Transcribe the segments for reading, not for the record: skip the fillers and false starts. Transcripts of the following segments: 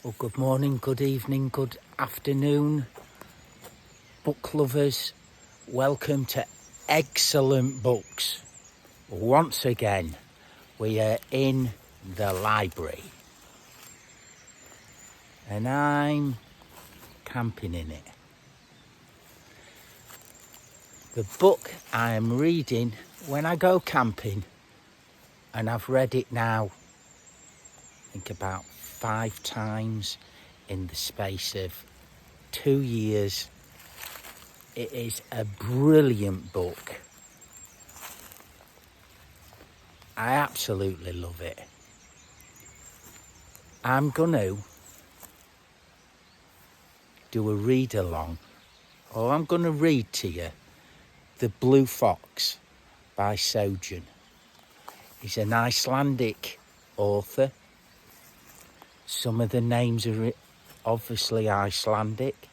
Well, good morning, good evening, good afternoon, book lovers. Welcome to Excellent Books. Once again, we are in the library and I'm camping in it. The book I am reading when I go camping, and I've read it now, I think about 5 times in the space of 2 years. It is a brilliant book. I absolutely love it. I'm going to do a read along, or I'm going to read to you The Blue Fox by Sjon. He's an Icelandic author. Some of the names are obviously Icelandic.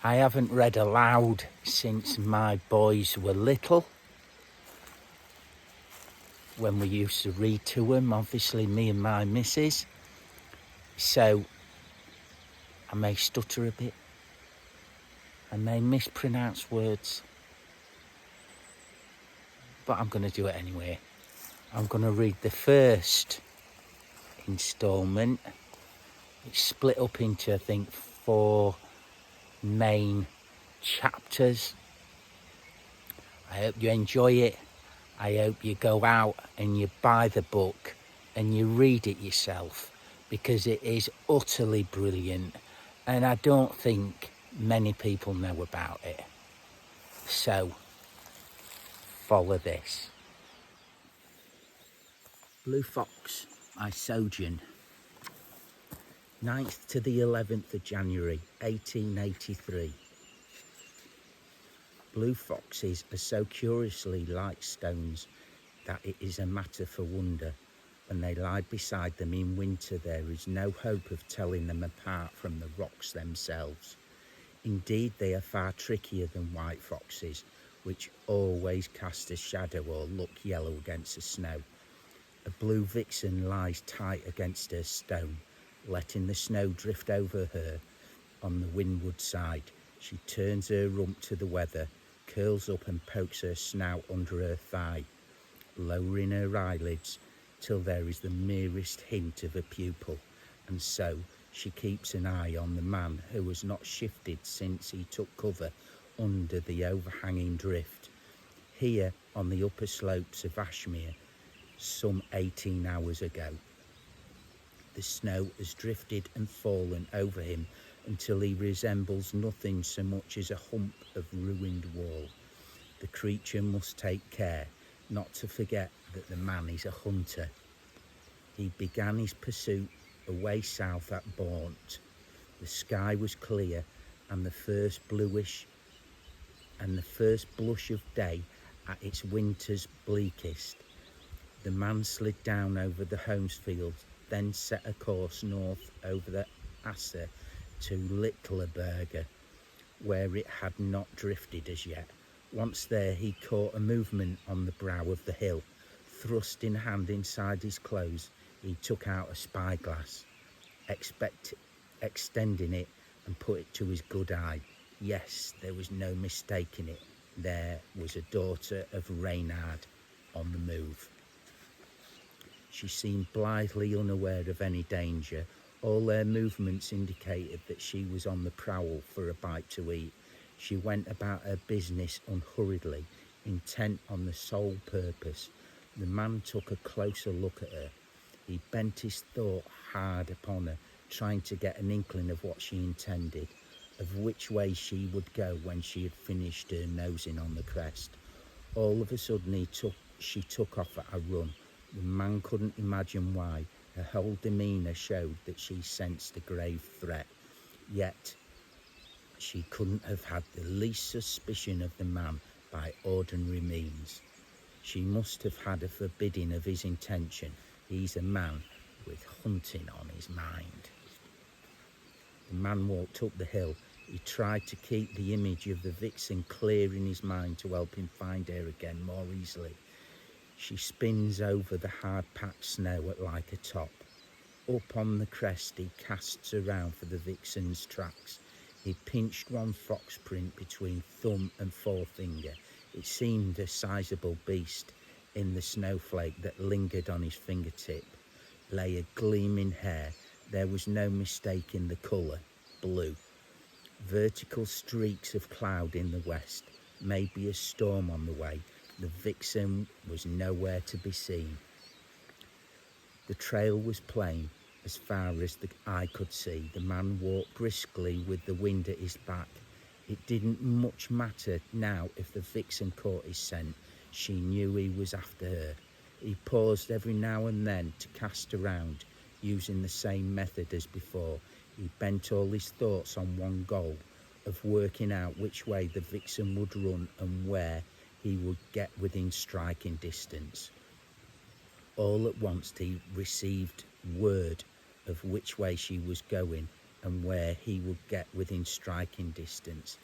I haven't read aloud since my boys were little, when we used to read to them, obviously me and my missus. So I may stutter a bit, I may mispronounce words, but I'm going to do it anyway. I'm going to read the first instalment. It's split up into, I think, 4 main chapters. I hope you enjoy it. I hope you go out and you buy the book and you read it yourself, because it is utterly brilliant and I don't think many people know about it. So follow this. Blue Fox by Sjon. 9th to the 11th of January 1883. Blue foxes are so curiously like stones that it is a matter for wonder. When they lie beside them in winter, there is no hope of telling them apart from the rocks themselves. Indeed, they are far trickier than white foxes, which always cast a shadow or look yellow against the snow. A blue vixen lies tight against her stone, letting the snow drift over her on the windward side. She turns her rump to the weather, curls up and pokes her snout under her thigh, lowering her eyelids till there is the merest hint of a pupil, and so she keeps an eye on the man who has not shifted since he took cover under the overhanging drift. Here on the upper slopes of Ashmere, some 18 hours ago. The snow has drifted and fallen over him until he resembles nothing so much as a hump of ruined wall. The creature must take care not to forget that the man is a hunter. He began his pursuit away south at Baunt. The sky was clear and the first blush of day at its winter's bleakest. The man slid down over the Holmesfield, then set a course north over the Asse to Littleberger, where it had not drifted as yet. Once there, he caught a movement on the brow of the hill. Thrust in hand inside his clothes, he took out a spyglass, extending it and put it to his good eye. Yes, there was no mistaking it. There was a daughter of Reynard on the move. She seemed blithely unaware of any danger. All their movements indicated that she was on the prowl for a bite to eat. She went about her business unhurriedly, intent on the sole purpose. The man took a closer look at her. He bent his thought hard upon her, trying to get an inkling of what she intended, of which way she would go when she had finished her nosing on the crest. All of a sudden she took off at a run. The man couldn't imagine why. Her whole demeanour showed that she sensed a grave threat. Yet she couldn't have had the least suspicion of the man by ordinary means. She must have had a forbidding of his intention. He's a man with hunting on his mind. The man walked up the hill. He tried to keep the image of the vixen clear in his mind to help him find her again more easily. She spins over the hard-packed snow like a top. Up on the crest he casts around for the vixen's tracks. He pinched one fox print between thumb and forefinger. It seemed a sizable beast. In the snowflake that lingered on his fingertip lay a gleaming hair. There was no mistaking the colour, blue. Vertical streaks of cloud in the west, maybe a storm on the way. The vixen was nowhere to be seen. The trail was plain as far as the eye could see. The man walked briskly with the wind at his back. It didn't much matter now if the vixen caught his scent. She knew he was after her. He paused every now and then to cast around, using the same method as before. He bent all his thoughts on one goal, of working out which way the vixen would run and where he would get within striking distance. All at once he received word of which way she was going and where he would get within striking distance.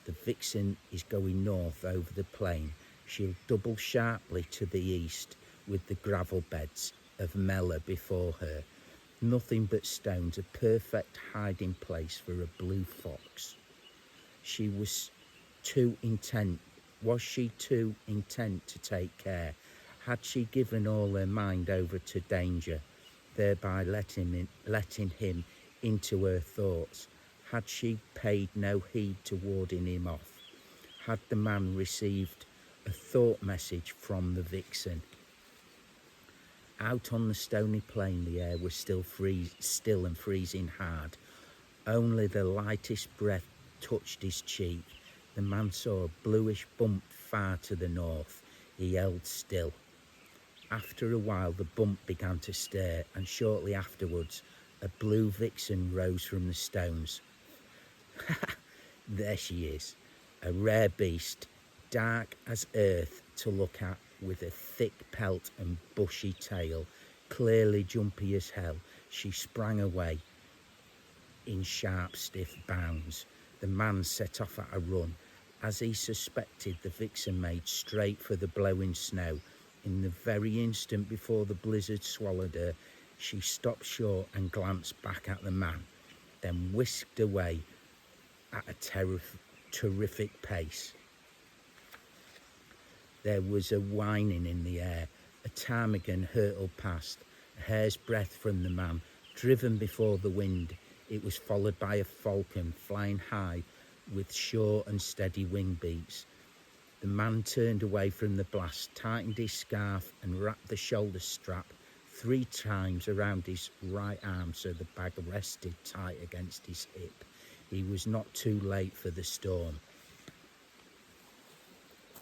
The vixen is going north over the plain. She'll double sharply to the east with the gravel beds of Mella before her. Nothing but stones, a perfect hiding place for a blue fox. Was she too intent to take care? Had she given all her mind over to danger, thereby letting him into her thoughts? Had she paid no heed to warding him off? Had the man received a thought message from the vixen? Out on the stony plain the air was still and freezing hard. Only the lightest breath touched his cheek. The man saw a bluish bump far to the north. He held still. After a while the bump began to stir, and shortly afterwards a blue vixen rose from the stones. There she is, a rare beast, dark as earth to look at, with a thick pelt and bushy tail, clearly jumpy as hell. She sprang away in sharp, stiff bounds. The man set off at a run. As he suspected, the vixen made straight for the blowing snow. In the very instant before the blizzard swallowed her, she stopped short and glanced back at the man, then whisked away at a terrific pace. There was a whining in the air. A ptarmigan hurtled past, a hair's breadth from the man, driven before the wind. It was followed by a falcon flying high with sure and steady wing beats. The man turned away from the blast, tightened his scarf and wrapped the shoulder strap 3 times around his right arm so the bag rested tight against his hip. He was not too late for the storm.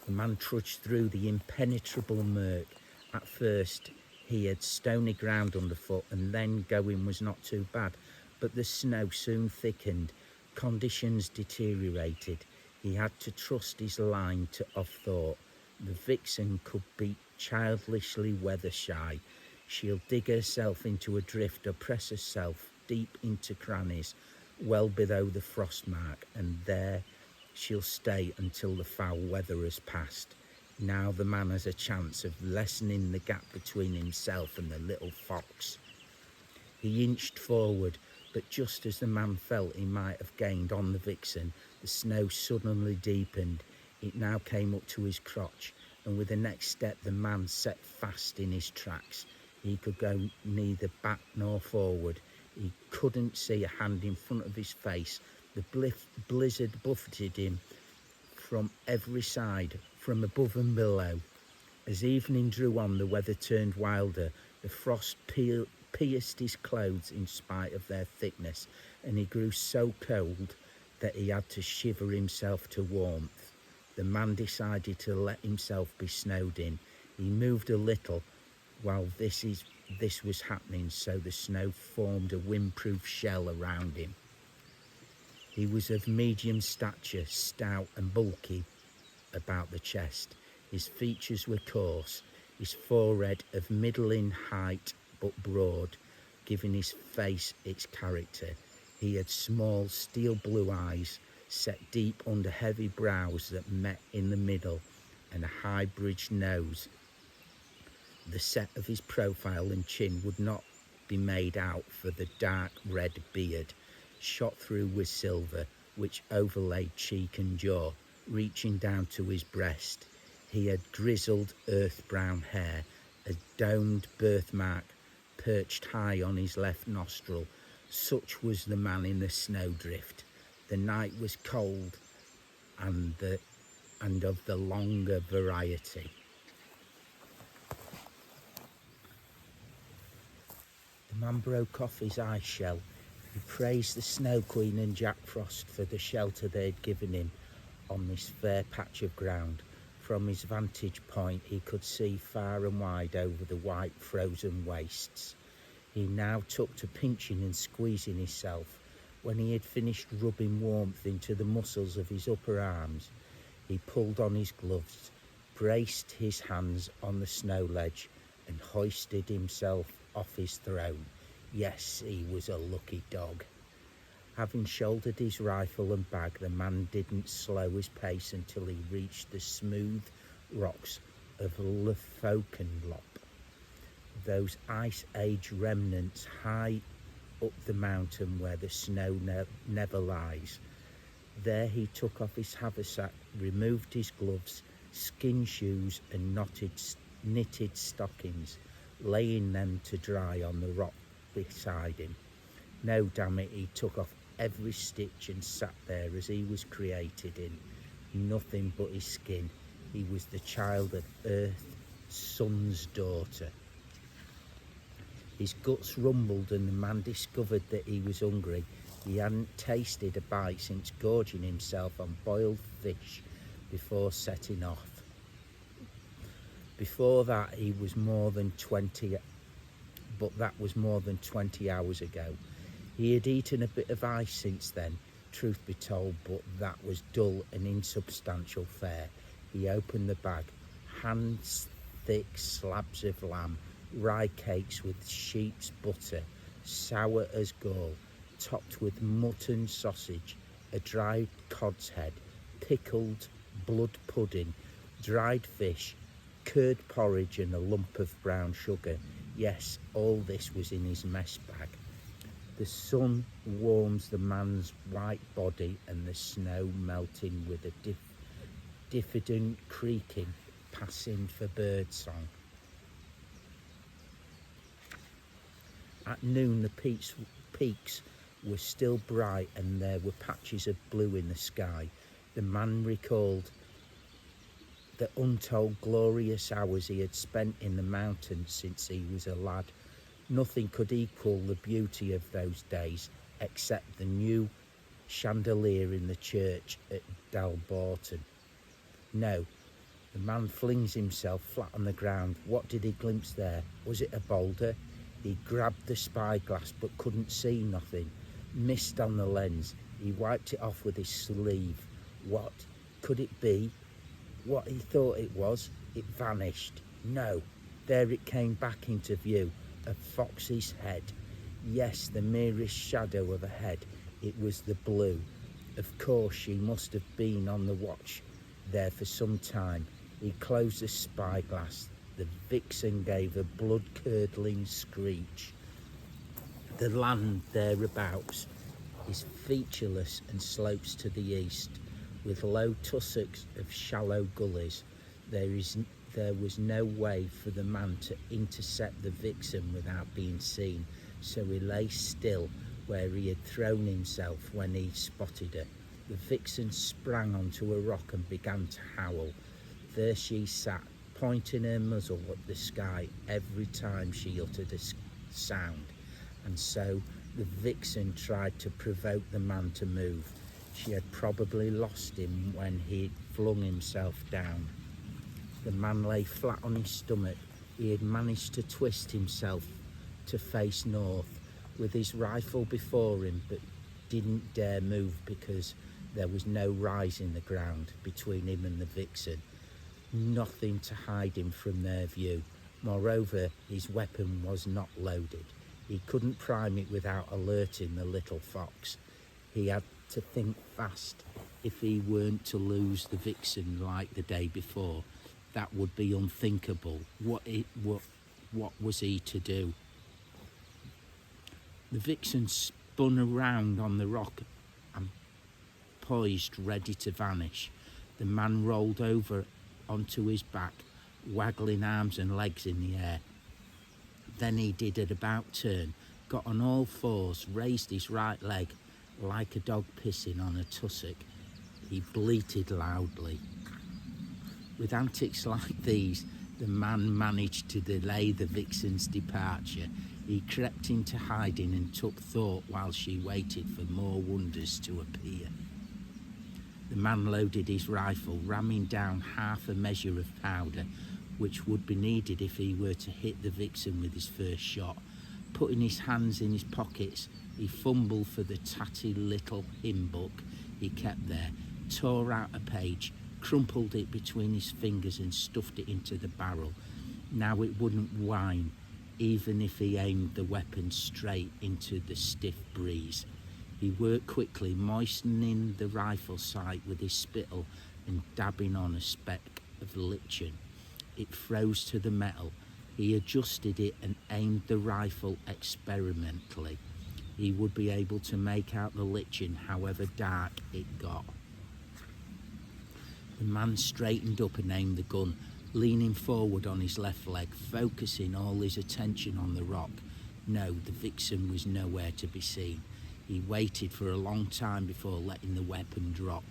The man trudged through the impenetrable murk. At first he had stony ground underfoot, and then going was not too bad, but the snow soon thickened. Conditions deteriorated. He had to trust his line of thought. The vixen could be childishly weather shy. She'll dig herself into a drift or press herself deep into crannies well below the frost mark, and there she'll stay until the foul weather has passed. Now the man has a chance of lessening the gap between himself and the little fox. He inched forward, but just as the man felt he might have gained on the vixen, the snow suddenly deepened. It now came up to his crotch, and with the next step the man set fast in his tracks. He could go neither back nor forward. He couldn't see a hand in front of his face. The blizzard buffeted him from every side, from above and below. As evening drew on, the weather turned wilder. The frost pierced his clothes in spite of their thickness, and he grew so cold that he had to shiver himself to warmth. The man decided to let himself be snowed in. He moved a little while this was happening, so the snow formed a windproof shell around him. He was of medium stature, stout and bulky about the chest. His features were coarse, his forehead of middling height but broad, giving his face its character. He had small steel blue eyes set deep under heavy brows that met in the middle, and a high-bridged nose. The set of his profile and chin would not be made out for the dark red beard, shot through with silver, which overlaid cheek and jaw, reaching down to his breast. He had grizzled earth-brown hair, a domed birthmark perched high on his left nostril. Such was the man in the snowdrift. The night was cold and of the longer variety. The man broke off his ice shell. He praised the Snow Queen and Jack Frost for the shelter they'd given him on this fair patch of ground. From his vantage point he could see far and wide over the white frozen wastes. He now took to pinching and squeezing himself. When he had finished rubbing warmth into the muscles of his upper arms, he pulled on his gloves, braced his hands on the snow ledge, and hoisted himself off his throne. Yes, he was a lucky dog. Having shouldered his rifle and bag, the man didn't slow his pace until he reached the smooth rocks of Lofokenlop, those ice age remnants high up the mountain where the snow never lies. There he took off his haversack, removed his gloves, skin shoes and knitted stockings, laying them to dry on the rock beside him. No, damn it, he took off every stitch and sat there as he was created in nothing but his skin. He was the child of Earth, Sun's daughter. His guts rumbled and the man discovered that he was hungry. He hadn't tasted a bite since gorging himself on boiled fish before setting off. Before that he was more than 20, but that was more than 20 hours ago. He had eaten a bit of ice since then, truth be told, but that was dull and insubstantial fare. He opened the bag. Hands thick slabs of lamb, rye cakes with sheep's butter, sour as gall, topped with mutton sausage, a dried cod's head, pickled blood pudding, dried fish, curd porridge and a lump of brown sugar. Yes, all this was in his mess bag. The sun warms the man's white body and the snow melting with a diffident creaking, passing for birdsong. At noon the peaks were still bright and there were patches of blue in the sky. The man recalled the untold glorious hours he had spent in the mountains since he was a lad. Nothing could equal the beauty of those days except the new chandelier in the church at Dalborton. No, the man flings himself flat on the ground. What did he glimpse there? Was it a boulder? He grabbed the spyglass but couldn't see nothing. Mist on the lens. He wiped it off with his sleeve. What could it be? What he thought it was? It vanished. No, there it came back into view. A fox's head. Yes, the merest shadow of a head. It was the blue. Of course, she must have been on the watch there for some time. He closed the spyglass. The vixen gave a blood-curdling screech. The land thereabouts is featureless and slopes to the east, with low tussocks of shallow gullies. There was no way for the man to intercept the vixen without being seen, so he lay still where he had thrown himself when he spotted her. The vixen sprang onto a rock and began to howl. There she sat, pointing her muzzle at the sky every time she uttered a sound, and so the vixen tried to provoke the man to move. She had probably lost him when he flung himself down. The man lay flat on his stomach. He had managed to twist himself to face north with his rifle before him, but didn't dare move because there was no rise in the ground between him and the vixen. Nothing to hide him from their view. Moreover, his weapon was not loaded. He couldn't prime it without alerting the little fox. He had to think fast if he weren't to lose the vixen like the day before. That would be unthinkable. What was he to do? The vixen spun around on the rock and poised, ready to vanish. The man rolled over onto his back, waggling arms and legs in the air. Then he did an about turn, got on all fours, raised his right leg like a dog pissing on a tussock. He bleated loudly. With antics like these, the man managed to delay the vixen's departure. He crept into hiding and took thought while she waited for more wonders to appear. The man loaded his rifle, ramming down half a measure of powder, which would be needed if he were to hit the vixen with his first shot. Putting his hands in his pockets, he fumbled for the tatty little hymn book he kept there, tore out a page, crumpled it between his fingers and stuffed it into the barrel. Now it wouldn't whine, even if he aimed the weapon straight into the stiff breeze. He worked quickly, moistening the rifle sight with his spittle and dabbing on a speck of lichen. It froze to the metal. He adjusted it and aimed the rifle experimentally. He would be able to make out the lichen, however dark it got. The man straightened up and aimed the gun, leaning forward on his left leg, focusing all his attention on the rock. No, the vixen was nowhere to be seen. He waited for a long time before letting the weapon drop.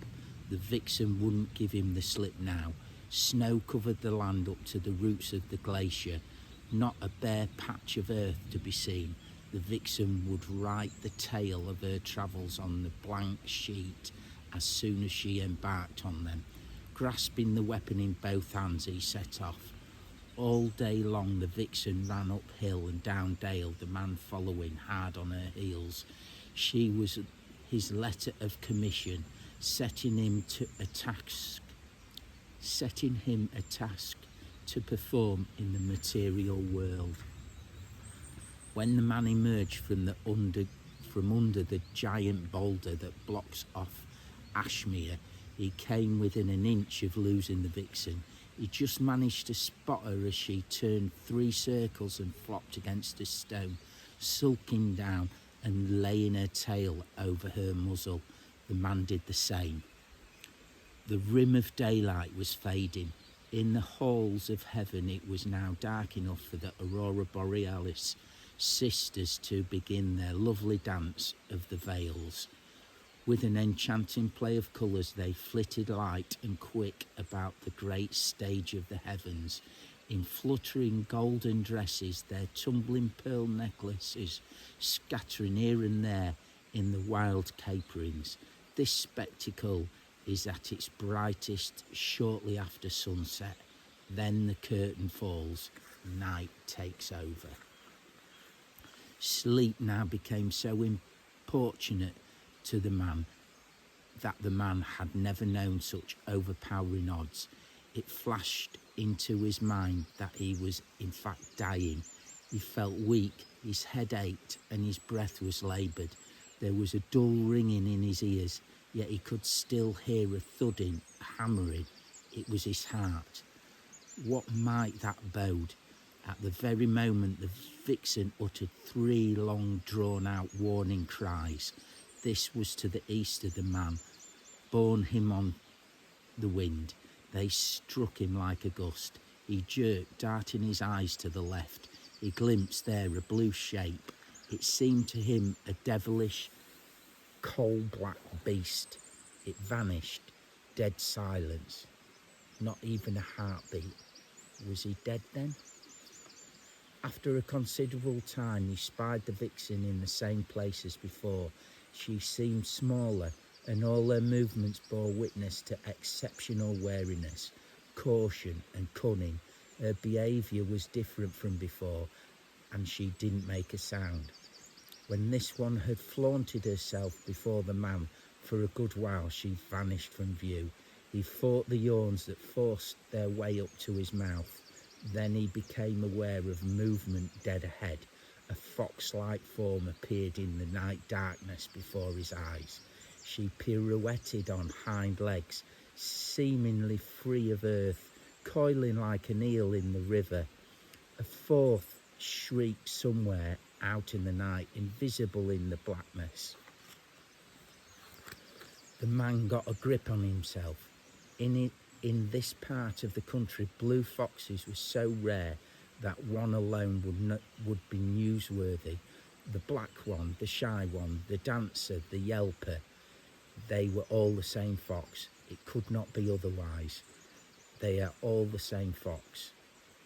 The vixen wouldn't give him the slip now. Snow covered the land up to the roots of the glacier. Not a bare patch of earth to be seen. The vixen would write the tale of her travels on the blank sheet as soon as she embarked on them. Grasping the weapon in both hands, he set off. All day long the vixen ran uphill and down dale, the man following hard on her heels. She was his letter of commission, setting him a task to perform in the material world. When the man emerged from under the giant boulder that blocks off Ashmere, he came within an inch of losing the vixen. He just managed to spot her as she turned 3 circles and flopped against a stone, sulking down and laying her tail over her muzzle. The man did the same. The rim of daylight was fading. In the halls of heaven it was now dark enough for the Aurora Borealis sisters to begin their lovely dance of the veils. With an enchanting play of colours, they flitted light and quick about the great stage of the heavens. In fluttering golden dresses, their tumbling pearl necklaces scattering here and there in the wild caperings. This spectacle is at its brightest shortly after sunset. Then the curtain falls, night takes over. Sleep now became so importunate to the man that the man had never known such overpowering odds. It flashed into his mind that he was in fact dying. He felt weak, his head ached and his breath was laboured. There was a dull ringing in his ears, yet he could still hear a thudding, a hammering. It was his heart. What might that bode? At the very moment the vixen uttered 3 long drawn-out warning cries. This was to the east of the man, borne him on the wind. They struck him like a gust. He jerked, darting his eyes to the left. He glimpsed there a blue shape. It seemed to him a devilish, coal-black beast. It vanished, dead silence. Not even a heartbeat. Was he dead then? After a considerable time, he spied the vixen in the same place as before. She seemed smaller, and all her movements bore witness to exceptional wariness, caution and cunning. Her behaviour was different from before, and she didn't make a sound. When this one had flaunted herself before the man for a good while, she vanished from view. He fought the yawns that forced their way up to his mouth. Then he became aware of movement dead ahead. A fox-like form appeared in the night darkness before his eyes. She pirouetted on hind legs, seemingly free of earth, coiling like an eel in the river. A fourth shrieked somewhere, out in the night, invisible in the blackness. The man got a grip on himself. In this part of the country, blue foxes were so rare that one alone would be newsworthy. The black one, the shy one, the dancer, the yelper, they were all the same fox. It could not be otherwise. They are all the same fox.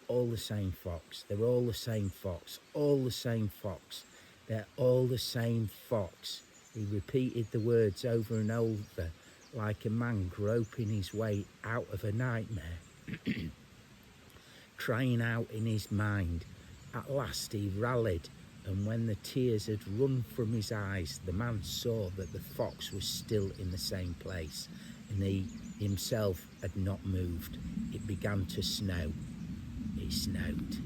All the same fox. They're all the same fox. All the same fox. They're all the same fox. He repeated the words over and over like a man groping his way out of a nightmare, crying out in his mind. At last he rallied, and when the tears had run from his eyes, the man saw that the fox was still in the same place, and he himself had not moved. It began to snow. It snowed.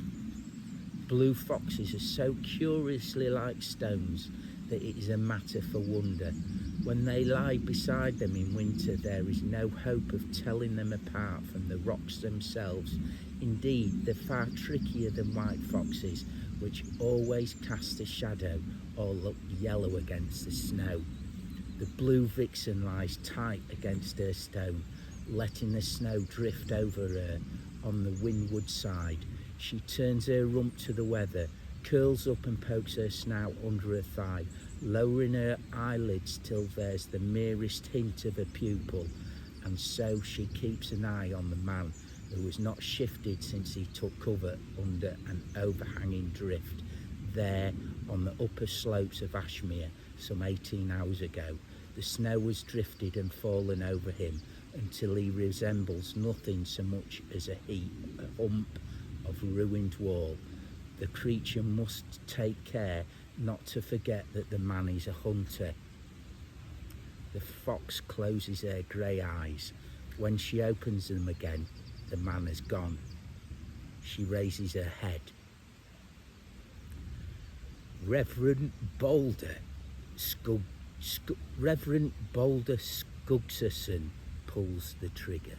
Blue foxes are so curiously like stones that it is a matter for wonder. When they lie beside them in winter, there is no hope of telling them apart from the rocks themselves. Indeed, they're far trickier than white foxes, which always cast a shadow or look yellow against the snow. The blue vixen lies tight against her stone, letting the snow drift over her on the windward side. She turns her rump to the weather, curls up and pokes her snout under her thigh, lowering her eyelids till there's the merest hint of a pupil, and so she keeps an eye on the man who has not shifted since he took cover under an overhanging drift there on the upper slopes of Ashmere some 18 hours ago. The snow has drifted and fallen over him until he resembles nothing so much as a hump of ruined wall. The creature must take care not to forget that the man is a hunter. The fox closes her grey eyes. When she opens them again, the man has gone. She raises her head. Reverend Boulder Skugserson pulls the trigger.